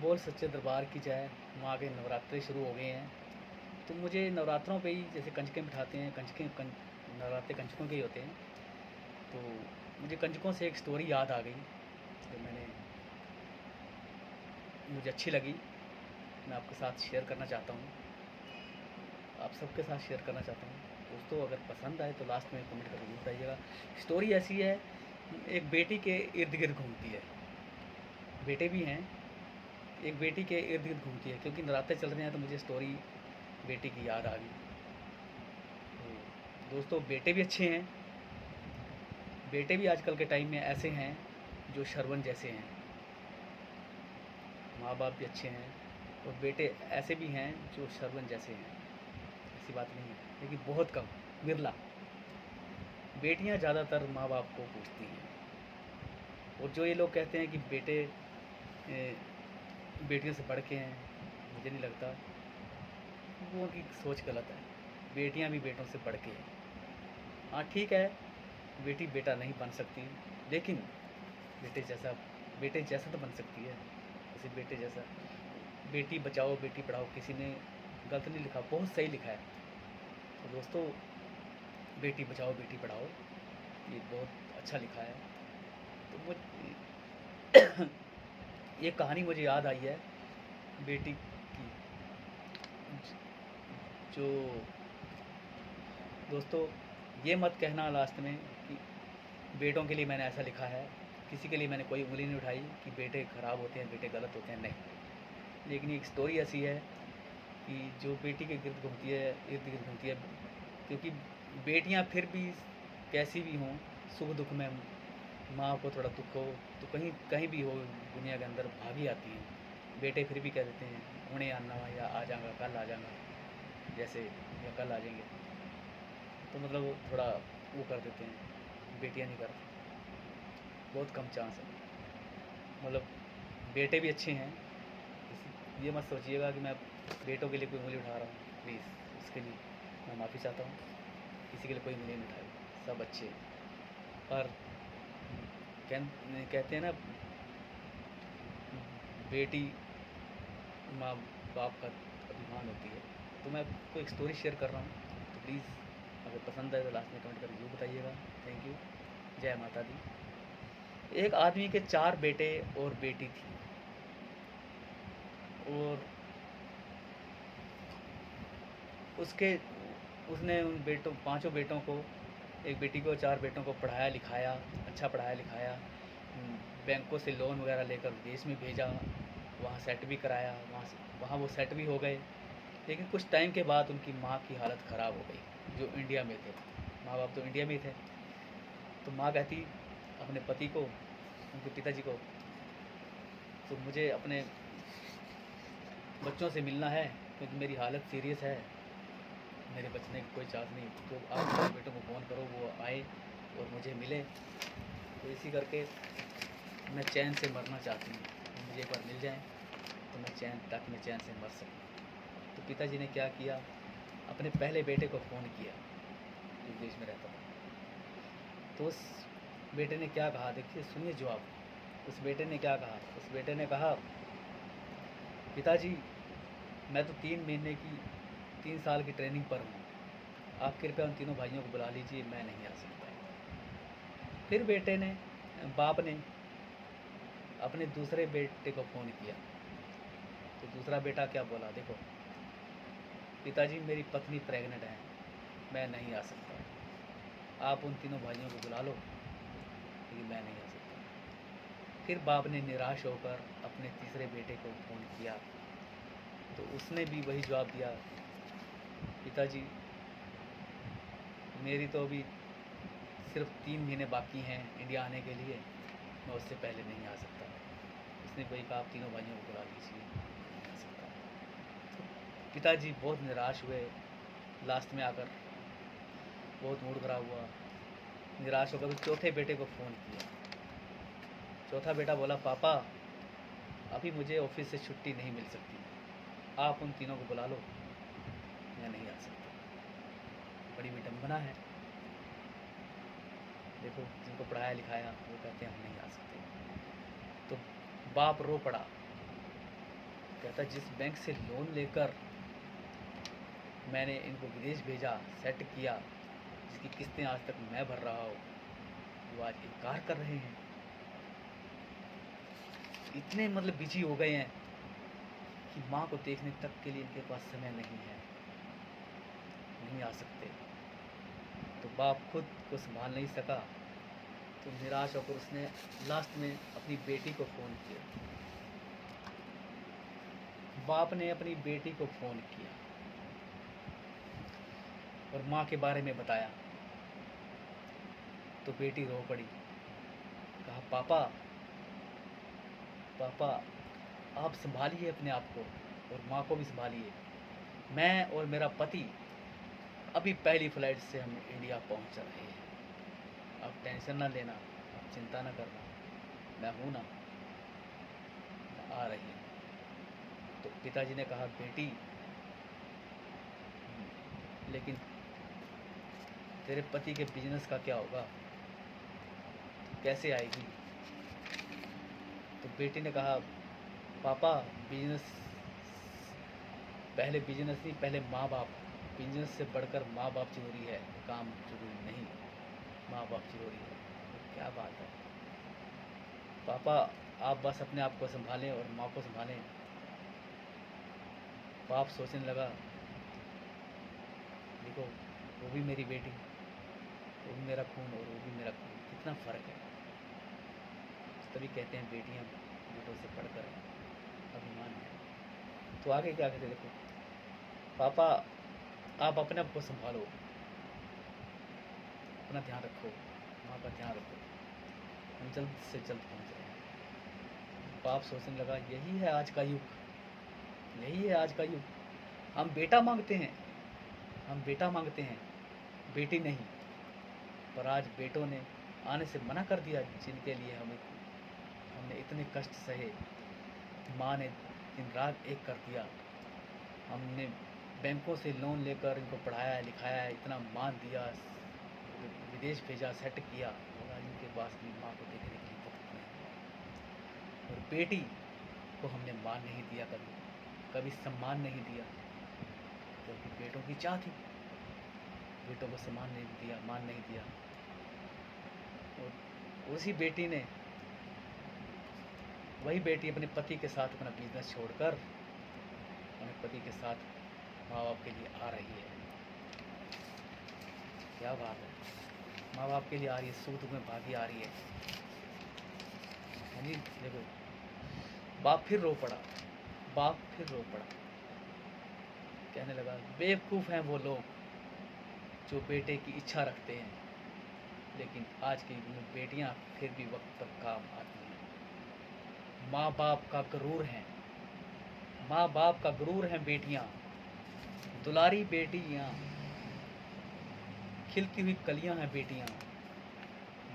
बोल सच्चे दरबार की जय। माँ के नवरात्रे शुरू हो गए हैं, तो मुझे नवरात्रों पे ही जैसे कंजकें बिठाते हैं, नवरात्रे कंजकों के ही होते हैं। तो मुझे कंजकों से एक स्टोरी याद आ गई जो मुझे अच्छी लगी, मैं आपके साथ शेयर करना चाहता हूँ, आप सबके साथ शेयर करना चाहता हूँ। दोस्तों अगर पसंद आए तो लास्ट में कमेंट करके बताइएगा। स्टोरी ऐसी है, एक बेटी के इर्द गिर्द घूमती है, बेटे भी हैं, एक बेटी के इर्द गिर्द घूमती है। क्योंकि नवरात्रे चल रहे हैं तो मुझे स्टोरी बेटी की याद आ गई। तो दोस्तों बेटे भी अच्छे हैं, बेटे भी आजकल के टाइम में ऐसे हैं जो शरवण जैसे हैं। माँ बाप भी अच्छे हैं और बेटे ऐसे भी हैं जो शरवण जैसे हैं, ऐसी बात नहीं है, लेकिन बहुत कम, बिरला। बेटियां ज़्यादातर माँ बाप को पूछती हैं। और जो ये लोग कहते हैं कि बेटे बेटियों से बढ़ के हैं, मुझे नहीं लगता, वो उनकी सोच गलत है। बेटियां भी बेटों से बढ़ के हैं। हाँ ठीक है, बेटी बेटा नहीं बन सकती, लेकिन बेटे जैसा बेटे जैसा तो बन सकती है। जैसे बेटे जैसा, बेटी बचाओ बेटी पढ़ाओ किसी ने गलत नहीं लिखा, बहुत सही लिखा है। तो दोस्तों बेटी बचाओ बेटी पढ़ाओ ये बहुत अच्छा लिखा है। तो मुझे ये कहानी मुझे याद आई है बेटी की। जो दोस्तों ये मत कहना लास्ट में कि बेटों के लिए मैंने ऐसा लिखा है, किसी के लिए मैंने कोई उंगली नहीं उठाई कि बेटे ख़राब होते हैं, बेटे गलत होते हैं, नहीं। लेकिन एक स्टोरी ऐसी है कि जो बेटी के इर्द गिर्द घूमती है, क्योंकि बेटियां फिर भी कैसी भी हों, सुख दुख में माँ को थोड़ा दुख हो तो कहीं कहीं भी हो दुनिया के अंदर भागी आती हैं। बेटे फिर भी कह देते हैं उन्हें आना या आ जाऊँगा, कल आ जाऊँगा, जैसे या कल आ जाएंगे। तो मतलब वो थोड़ा वो कर देते हैं, बेटियां नहीं करती, बहुत कम चांस है। मतलब बेटे भी अच्छे हैं, ये मत सोचिएगा कि मैं बेटों के लिए कोई उंगली उठा रहा हूँ, प्लीज़ उसके लिए मैं माफ़ी चाहता हूँ। किसी के लिए कोई उंगली नहीं उठाई, सब अच्छे हैं। पर कहते हैं ना, बेटी माँ बाप का अभिमान होती है। तो मैं आपको एक स्टोरी शेयर कर रहा हूँ, तो प्लीज़ अगर पसंद आए तो लास्ट में कमेंट करके जरूर बताइएगा। थैंक यू, जय माता दी। एक आदमी के 4 बेटे और बेटी थी, और उसके उसने उन बेटों 5 बेटों को, एक बेटी को 4 बेटों को पढ़ाया लिखाया, अच्छा पढ़ाया लिखाया, बैंकों से लोन वगैरह लेकर विदेश में भेजा, वहाँ सेट भी कराया, वहाँ वो सेट भी हो गए। लेकिन कुछ टाइम के बाद उनकी माँ की हालत ख़राब हो गई, जो इंडिया में थे, माँ बाप तो इंडिया में ही थे। तो माँ कहती अपने पति को, उनके पिताजी को, तो मुझे अपने बच्चों से मिलना है क्योंकि मेरी हालत सीरियस है, मेरे बचने की कोई चांस नहीं। तो आप अपने बेटों को फ़ोन करो, वो आए और मुझे मिले। तो इसी करके मैं चैन से मरना चाहती हूँ, मुझे एक बार मिल जाएं तो ताकि मैं चैन से मर सकूँ। तो पिताजी ने क्या किया, अपने पहले बेटे को फ़ोन किया जो विदेश में रहता था। तो उस बेटे ने क्या कहा, देखिए सुनिए जवाब। उस बेटे ने क्या कहा, उस बेटे ने कहा, पिताजी मैं तो 3 साल की ट्रेनिंग पर हूँ, आप कृपया उन तीनों भाइयों को बुला लीजिए, मैं नहीं आ सकता। फिर बाप ने अपने दूसरे बेटे को फ़ोन किया। तो दूसरा बेटा क्या बोला, देखो पिताजी मेरी पत्नी प्रेग्नेंट है, मैं नहीं आ सकता, आप उन तीनों भाइयों को बुला लो, लेकिन मैं नहीं आ सकता। फिर बाप ने निराश होकर अपने तीसरे बेटे को फ़ोन किया, तो उसने भी वही जवाब दिया, पिताजी मेरी तो अभी सिर्फ 3 महीने बाकी हैं इंडिया आने के लिए, मैं उससे पहले नहीं आ सकता। उसने वही कहा, आप तीनों भाइयों को बुला लीजिए, नहीं आ सकता। पिताजी बहुत निराश हुए, लास्ट में आकर बहुत मूड खराब हुआ, निराश होकर तो चौथे बेटे को फ़ोन किया। चौथा बेटा बोला, पापा अभी मुझे ऑफिस से छुट्टी नहीं मिल सकती, आप उन तीनों को बुला लो, मैं नहीं आ सकता। बड़ी विडम्बना है, देखो जिनको पढ़ाया लिखाया वो कहते हैं हम नहीं आ सकते। तो बाप रो पड़ा, कहता जिस बैंक से लोन लेकर मैंने इनको विदेश भेजा, सेट किया, जिसकी किस्तें आज तक मैं भर रहा हूँ, वो आज इनकार कर रहे हैं। इतने मतलब बिजी हो गए हैं कि माँ को देखने तक के लिए इनके पास समय नहीं है, नहीं आ सकते। तो बाप खुद को संभाल नहीं सका, तो निराश होकर उसने लास्ट में अपनी बेटी को फ़ोन किया। बाप ने अपनी बेटी को फ़ोन किया और माँ के बारे में बताया, तो बेटी रो पड़ी। कहा पापा पापा आप संभालिए अपने आप को और माँ को भी संभालिए। मैं और मेरा पति अभी पहली फ़्लाइट से हम इंडिया पहुंच रहे हैं। आप टेंशन ना लेना, आप चिंता ना करना, मैं हूँ ना, मैं आ रही हूँ। तो पिताजी ने कहा बेटी, लेकिन तेरे पति के बिजनेस का क्या होगा, कैसे आएगी? तो बेटी ने कहा पापा बिजनेस, पहले बिजनेस नहीं, पहले माँ बाप। बिजनेस से बढ़कर माँ बाप जरूरी है, काम जरूरी नहीं, माँ बाप जरूरी है। तो क्या बात है पापा, आप बस अपने आप को संभालें और माँ को संभालें। बाप सोचने लगा, देखो वो भी मेरी बेटी, वो भी मेरा खून और वो भी मेरा खून, कितना फ़र्क है। तभी कहते हैं बेटियां बेटों से बढ़कर अभिमान है। तो आगे क्या कहते देखो, पापा आप अपने आप को संभालो, अपना ध्यान रखो, माँ का ध्यान रखो, हम जल्द से जल्द पहुँच रहे हैं। बाप सोचने लगा, यही है आज का युग, यही है आज का युग। हम बेटा मांगते हैं, हम बेटा मांगते हैं, बेटी नहीं। पर आज बेटों ने आने से मना कर दिया, जिनके लिए हमने इतने कष्ट सहे। माँ ने दिन रात एक कर दिया, हमने बैंकों से लोन लेकर इनको पढ़ाया लिखाया, इतना मान दिया, विदेश भेजा, सेट किया, और आज इनके पास भी माँ को देखने के लिए वक्त नहीं। और बेटी को हमने मान नहीं दिया, कभी सम्मान नहीं दिया, क्योंकि बेटों की चाह थी, बेटों को सम्मान नहीं दिया, मान नहीं दिया। और उसी बेटी ने, वही बेटी अपने पति के साथ अपना बिजनेस छोड़कर अपने पति के साथ माँ बाप के लिए आ रही है। क्या बात है, माँ बाप के लिए आ रही है, सूत में भागी आ रही है जी। देखो बाप फिर रो पड़ा, बाप फिर रो पड़ा, कहने लगा बेवकूफ़ हैं वो लोग जो बेटे की इच्छा रखते हैं, लेकिन आज के युग में बेटियां फिर भी वक्त पर काम आती हैं। माँ बाप का गरूर है, माँ बाप का गरूर हैं बेटियां, दुलारी बेटियां, खिलती हुई कलियां हैं बेटियां,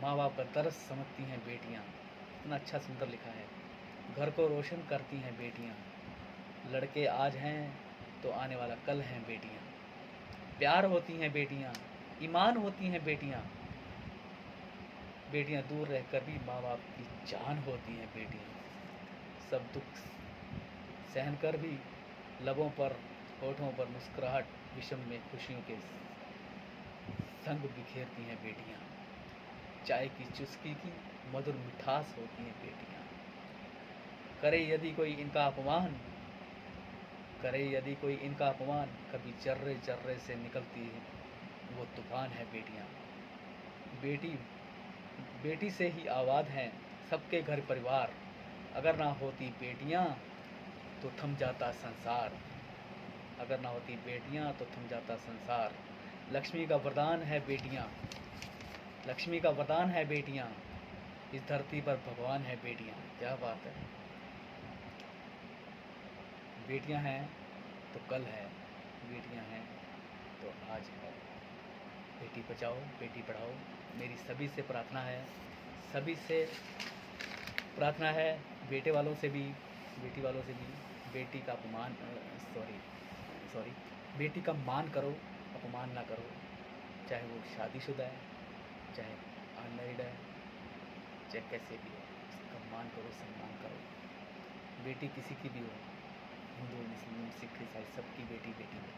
माँ बाप का दर्द समझती हैं बेटियां। इतना अच्छा सुंदर लिखा है। घर को रोशन करती हैं बेटियां, लड़के आज हैं तो आने वाला कल हैं बेटियां। प्यार होती हैं बेटियां, ईमान होती हैं बेटियां, बेटियां दूर रहकर भी माँ बाप की जान होती हैं बेटियां। सब दुख सहन कर भी लबों पर, होठों पर मुस्कुराहट, विषम में खुशियों के संग बिखेरती हैं बेटियां। चाय की चुस्की की मधुर मिठास होती हैं बेटियां। करे यदि कोई इनका अपमान, करे यदि कोई इनका अपमान, कभी जर्रे जर्रे से निकलती है वो तूफान है बेटियां। बेटी बेटी से ही आबाद हैं सबके घर परिवार, अगर ना होती बेटियां तो थम जाता संसार, अगर ना होती बेटियां तो थम जाता संसार। लक्ष्मी का वरदान है बेटियां, लक्ष्मी का वरदान है बेटियां, इस धरती पर भगवान है बेटियां। क्या बात है, बेटियां हैं तो कल है, बेटियां हैं तो आज है। बेटी बचाओ बेटी पढ़ाओ, मेरी सभी से प्रार्थना है, सभी से प्रार्थना है, बेटे वालों से भी, बेटी वालों से भी, बेटी का अपमान सॉरी बेटी का मान करो, अपमान ना करो। चाहे वो शादीशुदा है, चाहे अनमैरिड है, चाहे कैसे भी हो, उसका मान करो, सम्मान करो। बेटी किसी की भी हो, हिंदू मुस्लिम सिख ईसाई सबकी बेटी बेटी है,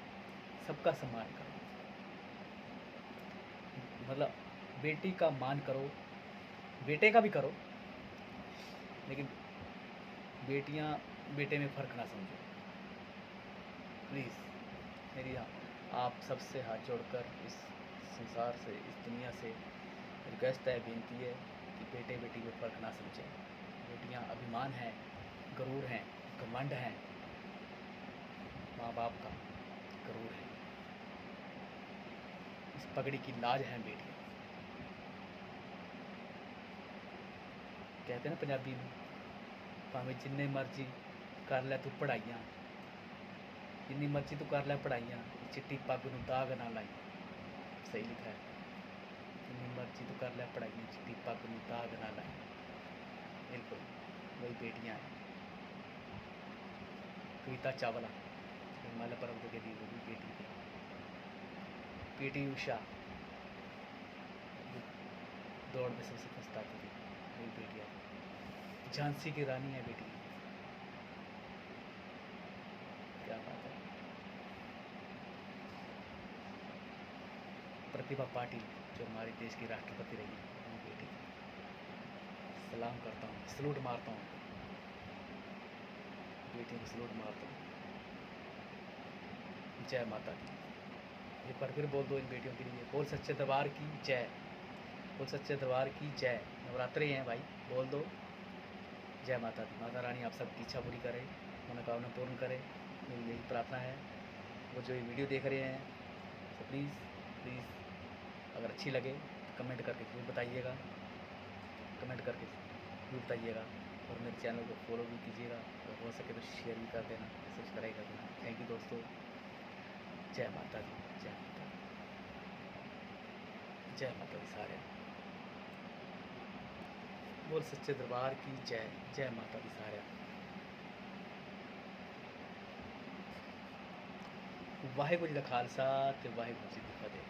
सबका सम्मान करो। मतलब बेटी का मान करो, बेटे का भी करो, लेकिन बेटियां बेटे में फ़र्क ना समझो। प्लीज़ मेरी आप सबसे हाथ जोड़कर इस संसार से, इस दुनिया से रिक्वेस्ट है, बेनती है कि बेटे बेटी में फ़र्क ना समझें। बेटियां अभिमान हैं, गरूर हैं, घमंड हैं, माँ बाप का गरूर है, इस पगड़ी की लाज हैं बेटियां। कहते हैं ना पंजाबी में, भावें जिन्ने मर्जी कर लै तू पढ़ाइयां, जिन्नी मर्जी तू कर लै पढ़ाइयां, चिट्टी पग नूं दाग ना लाई। सही लिखा है, जिन्नी मर्जी तू कर लै पढ़ाइयां, चिट्टी पग नूं दाग ना लाई। बिल्कुल वही बेटियां हैं। कविता चावला हिमालय पर्वत के दी वो भी बेटी थी। पीटी उषा दौड़ में सबसे फर्स्ट आती थी, वही बेटियां। झांसी की रानी है बेटी, क्या बात है। प्रतिभा पाटिल जो हमारे देश की राष्ट्रपति रही है, वो बेटी थी। सलाम करता हूँ, सलूट मारता हूँ, बेटियों को सलूट मारता हूँ। जय माता दी। एक बार फिर बोल दो इन बेटियों के लिए, बोल सच्चे दरबार की जय, बोल सच्चे दरबार की जय। नवरात्रे हैं भाई, बोल दो जय माता दी। माता रानी आप सबकी इच्छा पूरी करे, मनोकामना पूर्ण करे, मेरी यही प्रार्थना है। वो जो ये वीडियो देख रहे हैं तो प्लीज़ अगर अच्छी लगे तो कमेंट करके ज़रूर बताइएगा, कमेंट करके ज़रूर बताइएगा, और मेरे चैनल को फॉलो भी कीजिएगा, और हो सके तो शेयर भी कर देना, सब्सक्राइब कर देना। थैंक यू दोस्तों। जय माता दी, जय माता दी, जय माता दी सारे। बोल सच्चे दरबार की जय, जय माता दी सारे। वाहेगुरू जी का खालसा ते वाहेगुरू जी की फतेह।